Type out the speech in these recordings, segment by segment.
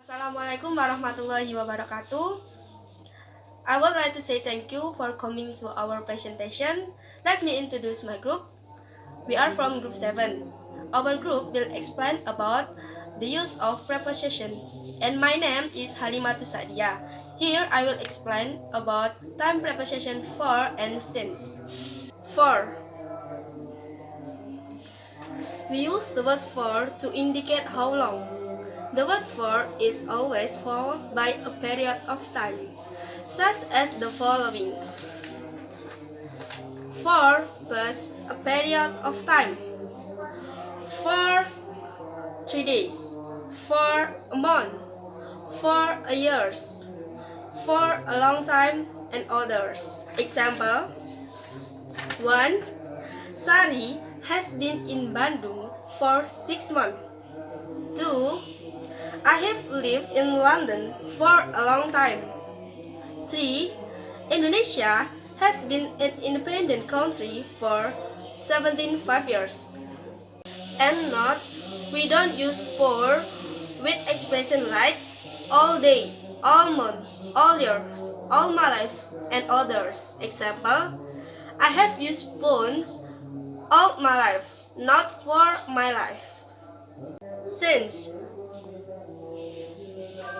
Assalamualaikum warahmatullahi wabarakatuh. I would like to say thank you for coming to our presentation. Let me introduce my group. We are from group 7. Our group will explain about the use of preposition. And my name is Halimatus Sakdiyah. Here I will explain about time preposition for and since. For. We use the word for to indicate how long. The word for is always followed by a period of time, such as the following. For plus a period of time. For 3 days. For a month. For a year. For a long time and others. Example 1. Sari has been in Bandung for 6 months. 2. I have lived in London for a long time. 3. Indonesia has been an independent country for 75 years. And note, we don't use for with expression like all day, all month, all year, all my life, and others. Example, I have used phones all my life, not for my life. Since.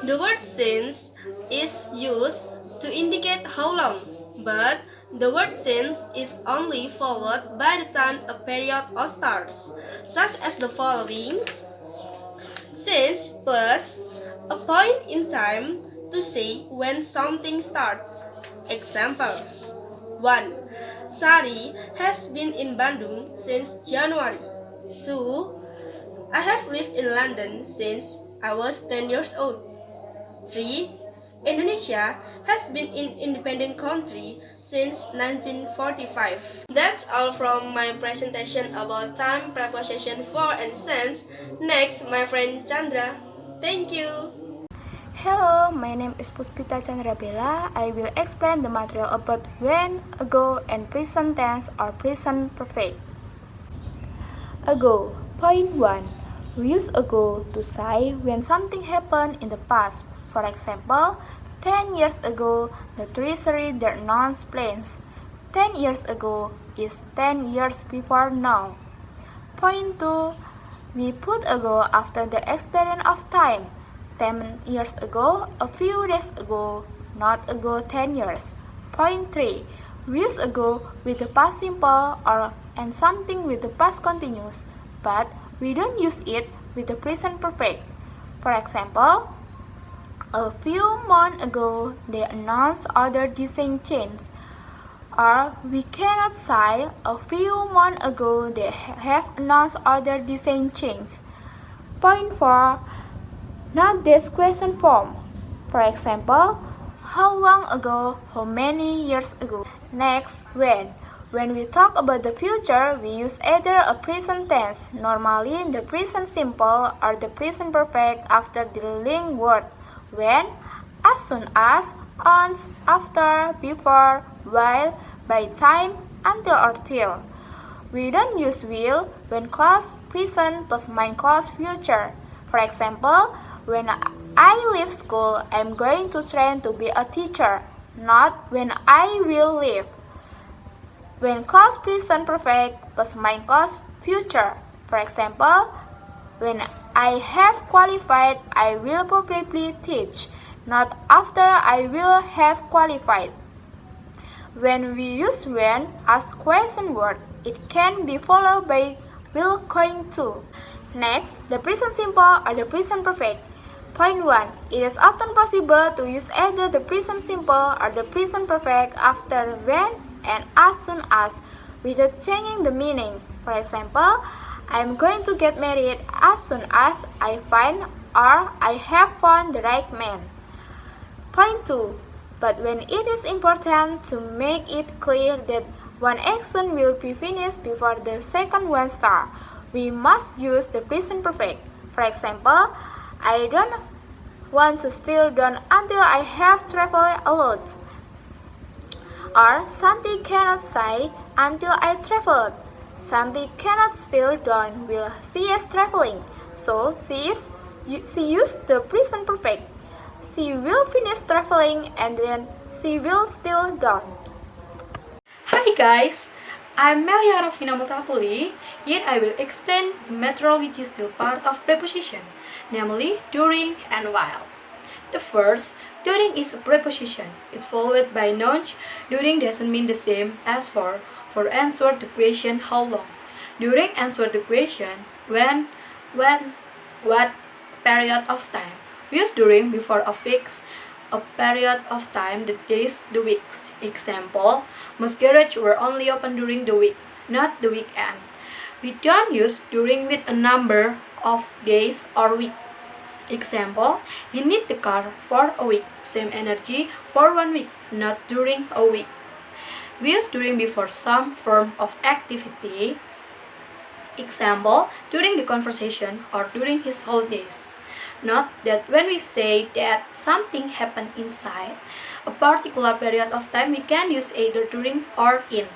The word since is used to indicate how long, but the word since is only followed by the time a period starts, such as the following. Since plus a point in time to say when something starts. Example 1. Sari has been in Bandung since January. 2. I have lived in London since I was 10 years old. 3. Indonesia has been an independent country since 1945. That's all from my presentation about time, preposition for, and since. Next, my friend Candra. Thank you. Hello, my name is Puspita Candra. I will explain the material about when, ago, and present tense or present perfect. Ago. Point 1. We use ago to say when something happened in the past. For example, 10 years ago, the treasury announced plans. 10 years ago is 10 years before now. Point 2. We put ago after the expiration of time. 10 years ago, a few days ago, not ago 10 years. Point 3. We use ago with the past simple or and something with the past continuous, but we don't use it with the present perfect. For example, a few months ago, they announced other design changes. Or we cannot say a few months ago they have announced other design changes. Point 4. Not this question form. For example, how long ago, how many years ago. Next, when. When we talk about the future, we use either a present tense, normally the present simple or the present perfect after the linked word. When, as soon as, once, after, before, while, by time, until or till. We don't use will when clause present plus main clause future. For example, when I leave school, I'm going to train to be a teacher, not when I will leave. When clause present perfect plus main clause future. For example, when I have qualified, I will probably teach, not after I will have qualified. When we use when as question word, it can be followed by will going to. Next, the present simple or the present perfect. Point 1. It is often possible to use either the present simple or the present perfect after when and as soon as without changing the meaning. For example, I'm going to get married as soon as I find or I have found the right man. Point 2. But when it is important to make it clear that one action will be finished before the second one starts, we must use the present perfect. For example, I don't want to still done until I have traveled a lot. Or Santi cannot say until I traveled. Santi cannot still done while she is traveling, so she is She used the present perfect. She will finish traveling and then she will still gone. Hi guys, I'm Melia Rofina Multatuli. Here I will explain the material which is still part of preposition, namely during and while. The first, during is a preposition. It's followed by nouns. During doesn't mean the same as for. For answer the question how long. During answer the question when, what period of time. We use during before a period of time, the days, the weeks. Example, most garages were only open during the week, not the weekend. We don't use during with a number of days or week. Example, you need the car for a week, same energy for 1 week, not during a week. We use during before some form of activity. Example, during the conversation or during his holidays. Note that when we say that something happened inside a particular period of time, we can use either during or in.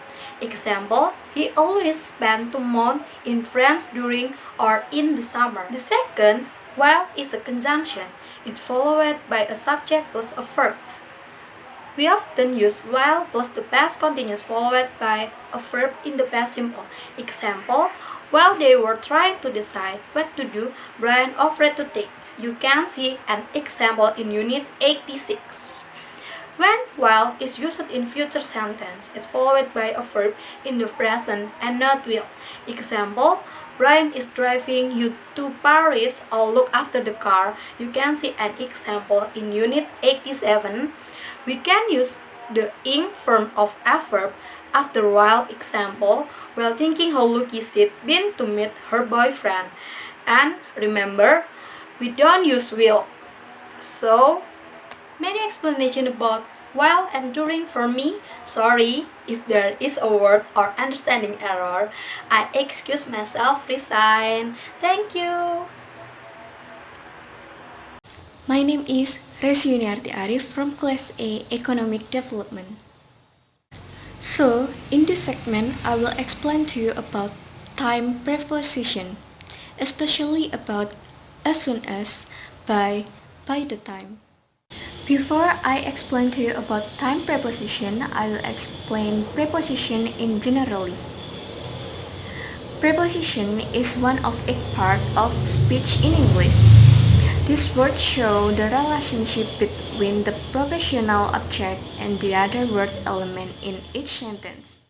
Example, he always spent 2 months in France during or in the summer. The second, while is a conjunction. It's followed by a subject plus a verb. We often use while plus the past continuous followed by a verb in the past simple. Example, while they were trying to decide what to do, Brian offered to take. You can see an example in Unit 86. When while is used in future sentence, it's followed by a verb in the present and not will. Example, Brian is driving you to Paris. I'll look after the car. You can see an example in Unit 87. We can use the ing form of a verb after while. Example, while thinking how Lucky she'd been to meet her boyfriend. And remember, we don't use will. So, many explanation about while and during for me. Sorry if there is a word or understanding error. I excuse myself, resign. Thank you. My name is Rezy Yuniarti Arief from Class A Economic Development. So, in this segment, I will explain to you about time preposition, especially about as soon as, by the time. Before I explain to you about time preposition, I will explain preposition in generally. Preposition is one of a part of speech in English. These words show the relationship between the propositional object and the other word element in each sentence.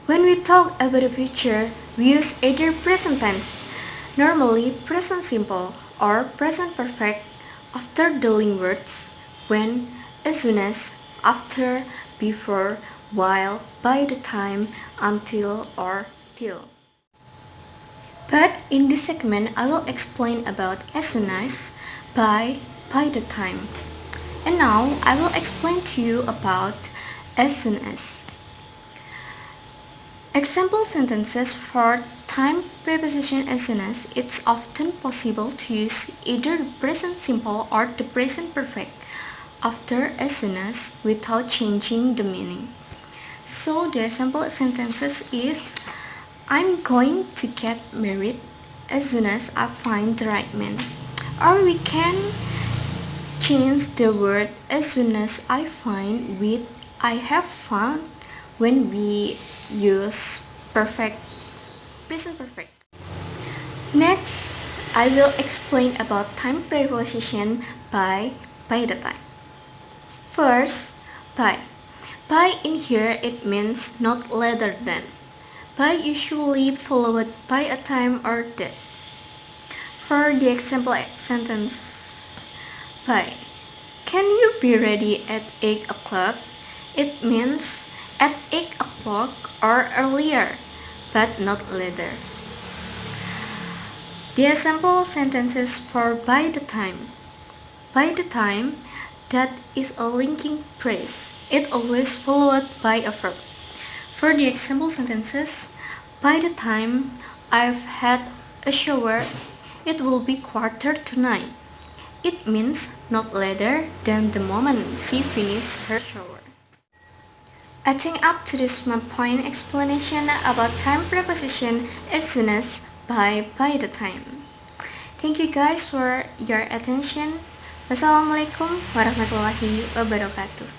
When we talk about the future, we use either present tense, normally present simple, or present perfect after dealing words, when, as soon as, after, before, while, by the time, until, or till. But in this segment, I will explain about as soon as, by the time. And now I will explain to you about as soon as. Example sentences for time preposition as soon as. It's often possible to use either the present simple or the present perfect after as soon as without changing the meaning. So the example sentences is, I'm going to get married as soon as I find the right man. Or we can change the word as soon as I find with I have found when we use perfect, present perfect. Next, I will explain about time preposition by the time. First, by. By in here it means not later than. By usually followed by a time or date. For the example sentence, by. Can you be ready at 8 o'clock? It means at 8 o'clock or earlier, but not later. The example sentences for by the time. By the time, that is a linking phrase. It always followed by a verb. For the example sentences, by the time I've had a shower, it will be 8:45. It means not later than the moment she finished her shower. Adding up to this my point explanation about time preposition as soon as by the time. Thank you guys for your attention. Wassalamualaikum warahmatullahi wabarakatuh.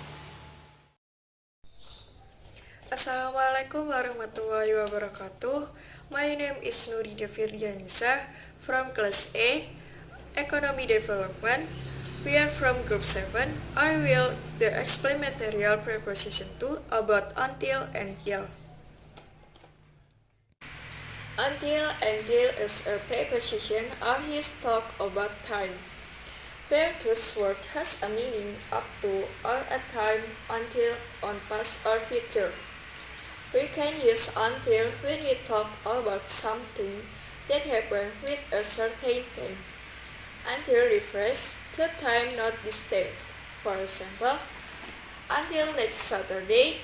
Assalamualaikum warahmatullahi wabarakatuh. My name is Nuridha Firdianisa from class A, Economy Development. We are from group 7. I will explain material preposition 2 about until and till. Until and till is a preposition or his talk about time. Where this word has a meaning up to or a time until on past or future. We can use until when we talk about something that happened with a certain time. Until refers to time not distance. For example, until next Saturday,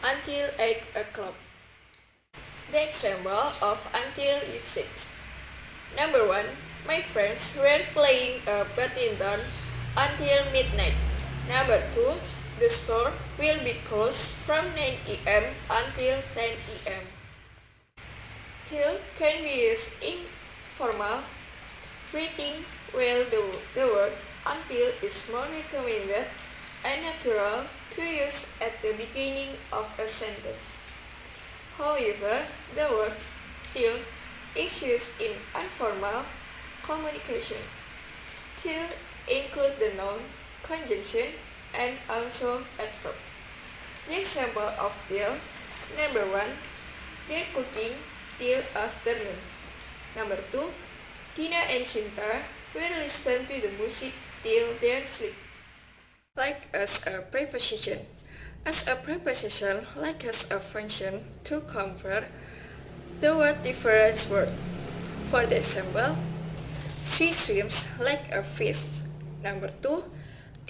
until 8 o'clock. The example of until is 6. Number 1. My friends were playing badminton until midnight. Number 2. The store will be closed from 9 a.m. until 10 a.m. Till can be used in formal greeting, while the word until is more recommended and natural to use at the beginning of a sentence. However, the word till is used in informal communication. Till include the noun, conjunction, and also adverb. The example of till: number 1, they're cooking till afternoon. Number 2, Dina and Sinta will listen to the music till they sleep. Like as a preposition. As a preposition, like as a function to convert the word different word. For the example, she swims like a fish. Number 2,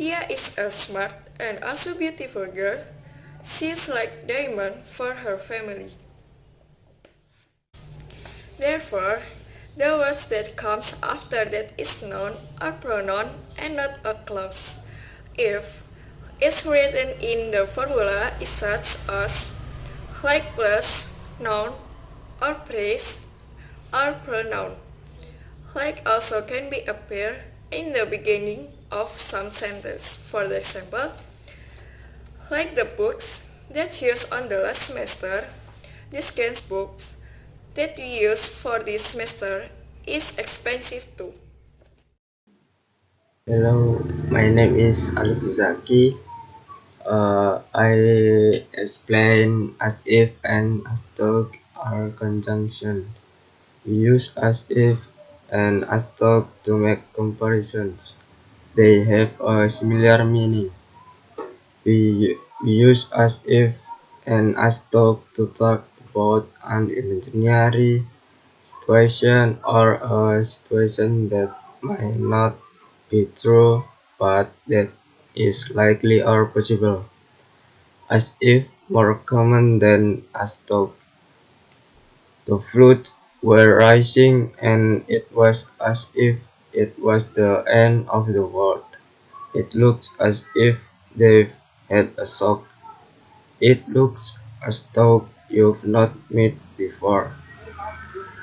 Tia is a smart and also beautiful girl. She is like diamond for her family. Therefore, the words that comes after that is noun or pronoun and not a clause. If is written in the formula is such as like plus noun or phrase or pronoun. Like also can be appear in the beginning of some sentence. For the example, like the books that used on the last semester, this kind of books that we use for this semester is expensive too. Hello, my name is Alif Muzhaqi. I explain as if and as though are conjunction. We use as if and as though to make comparisons. They have a similar meaning. We use as if and as though to talk about an imaginary situation or a situation that might not be true but that is likely or possible. As if more common than as though. The floods were rising and it was as if it was the end of the world. It looks as if they've had a shock. It looks as though you've not met before.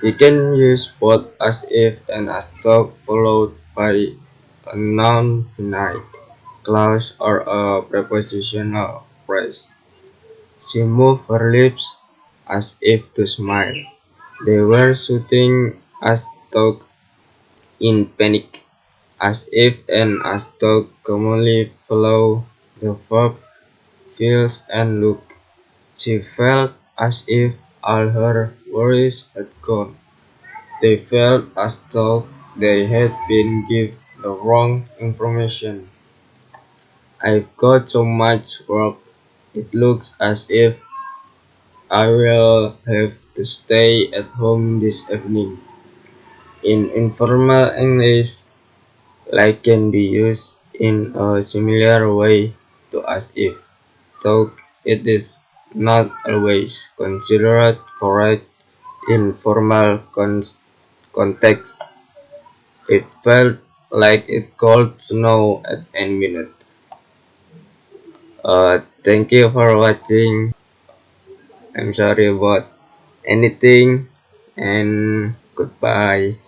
We can use both as if and as though followed by a noun finite clause or a prepositional phrase. She moved her lips as if to smile. They were shooting as though in panic. As if and as though commonly follow the verb feels and look. She felt as if all her worries had gone. They felt as though they had been given the wrong information. I've got so much work. It looks as if I will have to stay at home this evening. In informal English, like can be used in a similar way to as if, though it is not always considered correct in formal context. It felt like it could snow at any minute. Thank you for watching. I'm sorry about anything and goodbye.